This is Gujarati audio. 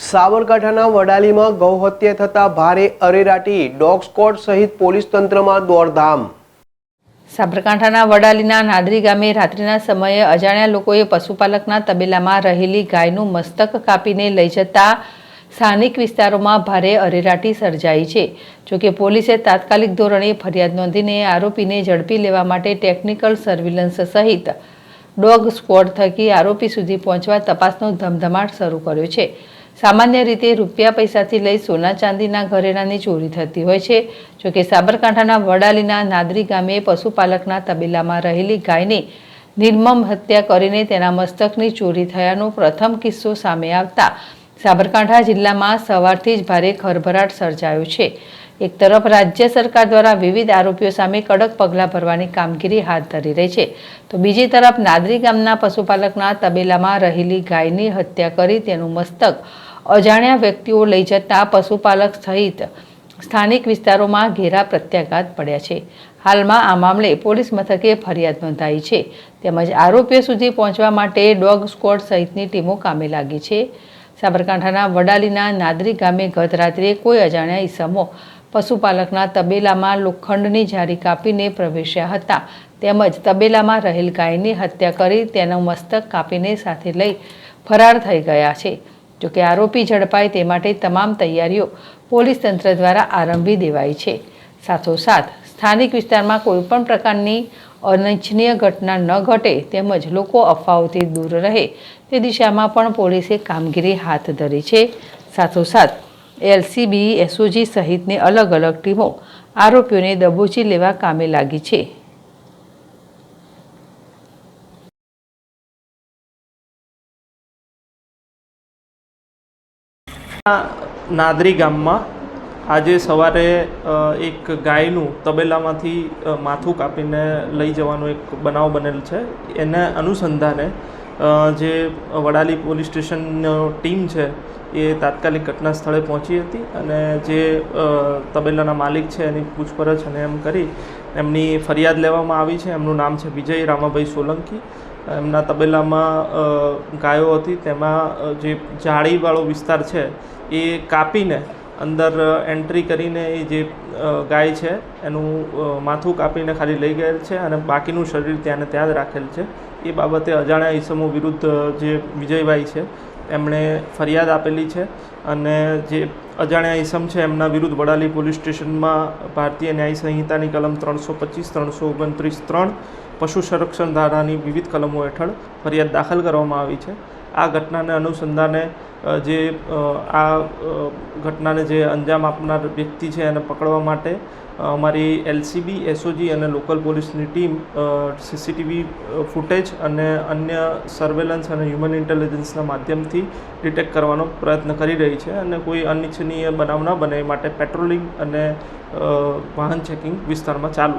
સાબરકાંઠાના વડાલીમાં ગૌહત્યા થતા ભારે અરેરાટી, ડોગ સ્ક્વોડ સહિત પોલીસ તંત્રમાં દોડધામ। સાબરકાંઠાના વડાલીના નાદરી ગામે રાત્રિના સમયે અજાણ્યા લોકોએ પશુપાલકના તબેલામાં રહેલી ગાયનું મસ્તક કાપીને લઈ જતા સ્થાનિક વિસ્તારોમાં ભારે અરેરાટી સર્જાઈ છે। જોકે પોલીસે તાત્કાલિક ધોરણે ફરિયાદ નોંધીને આરોપીને ઝડપી લેવા માટે ટેકનિકલ સર્વેલન્સ સહિત ડોગ સ્ક્વોડ થકી આરોપી સુધી પહોંચવા તપાસનો ધમધમાટ શરૂ કર્યો છે। સામાન્ય રીતે રૂપિયા પૈસાથી લઈ સોના ચાંદીના ઘરેણાની ચોરી થતી હોય છે। જોકે સાબરકાંઠાના વડાલીના નાદરી ગામે પશુપાલકના તબેલામાં રહેલી ગાયની નિર્મમ હત્યા કરીને તેના મસ્તકની ચોરી થયાનો પ્રથમ કિસ્સો સામે આવતા સાબરકાંઠા જિલ્લામાં સવારથી જ ભારે ખળભળાટ સર્જાયો છે। એક તરફ રાજ્ય સરકાર દ્વારા વિવિધ આરોપીઓ સામે કડક પગલાં ભરવાની કામગીરી હાથ ધરી રહી છે, તો બીજી તરફ નાદરી ગામના પશુપાલકના તબેલામાં રહેલી ગાયની હત્યા કરી તેનું મસ્તક અજાણ્યા વ્યક્તિઓ લઈ જતા પશુપાલક સહિત સ્થાનિક વિસ્તારોમાં ઘેરા પ્રત્યાઘાત પડ્યા છે। હાલમાં આ મામલે પોલીસ મથકે ફરિયાદ નોંધાઈ છે, તેમજ આરોપીઓ સુધી પહોંચવા માટે ડોગ સ્ક્વોડ સહિતની ટીમો કામે લાગી છે। સાબરકાંઠાના વડાલીના નાદરી ગામે ગત રાત્રે કોઈ અજાણ્યા ઈસમો પશુપાલકના તબેલામાં લોખંડની જારી કાપીને પ્રવેશ્યા હતા, તેમજ તબેલામાં રહેલ ગાયની હત્યા કરી તેનું મસ્તક કાપીને સાથે લઈ ફરાર થઈ ગયા છે। જોકે આરોપી ઝડપાય તે માટે તમામ તૈયારીઓ પોલીસ તંત્ર દ્વારા આરંભી દેવાઈ છે। સાથોસાથ સ્થાનિક વિસ્તારમાં કોઈપણ પ્રકારની અનિચ્છનીય ઘટના ન ઘટે તેમજ લોકો અફવાઓથી દૂર રહે તે દિશામાં પણ પોલીસે કામગીરી હાથ ધરી છે। સાથોસાથ એલસીબી, એસઓજી સહિતની અલગ અલગ ટીમો આરોપીઓને દબોચી લેવા કામે લાગી છે। નાદરી ગામમાં આજે સવારે એક ગાયનું તબેલામાંથી માથું કાપીને લઈ જવાનો એક બનાવ બનેલ છે। એને અનુસંધાને જે વડાલી પોલીસ સ્ટેશનનો ટીમ છે એ તાત્કાલિક ઘટના સ્થળે પહોંચી હતી અને જે તબેલાના માલિક છે એની પૂછપરછ અને એમ કરી એમની ફરિયાદ લેવામાં આવી છે। એમનું નામ છે વિજય રામાભાઈ સોલંકી। એમના તબેલામાં ગાયો હતી, તેમાં જે જાળીવાળો વિસ્તાર છે એ કાપીને અંદર એન્ટ્રી કરીને એ જે ગાય છે એનું માથું કાપીને ખાલી લઈ ગયેલ છે અને બાકીનું શરીર ત્યાં ને ત્યાં જ રાખેલ છે। એ બાબતે અજાણ્યા ઈસમો વિરુદ્ધ જે વિજયભાઈ છે એમણે ફરિયાદ આપેલી છે અને જે અજાણ્યા ઈસમ છે એમના વિરુદ્ધ વડાલી પોલીસ સ્ટેશનમાં ભારતીય ન્યાય સંહિતાની કલમ 325, 329, 3 પશુ સંરક્ષણ ધારાની વિવિધ કલમો હેઠળ ફરિયાદ દાખલ કરવામાં આવી છે। આ ઘટનાને અનુસંધાને જે આ ઘટનાને જે અંજામ આપનાર વ્યક્તિ છે એને પકડવા માટે અમારી એલસીબી, એસઓજી અને લોકલ પોલીસની ટીમ સીસીટીવી ફૂટેજ અને અન્ય સર્વેલન્સ અને હ્યુમન ઇન્ટેલિજન્સના માધ્યમથી ડિટેક્ટ કરવાનો પ્રયત્ન કરી રહી છે અને કોઈ અનિચ્છનીય બનાવ ન બને એ માટે પેટ્રોલિંગ અને વાહન ચેકિંગ વિસ્તારમાં ચાલુ છે।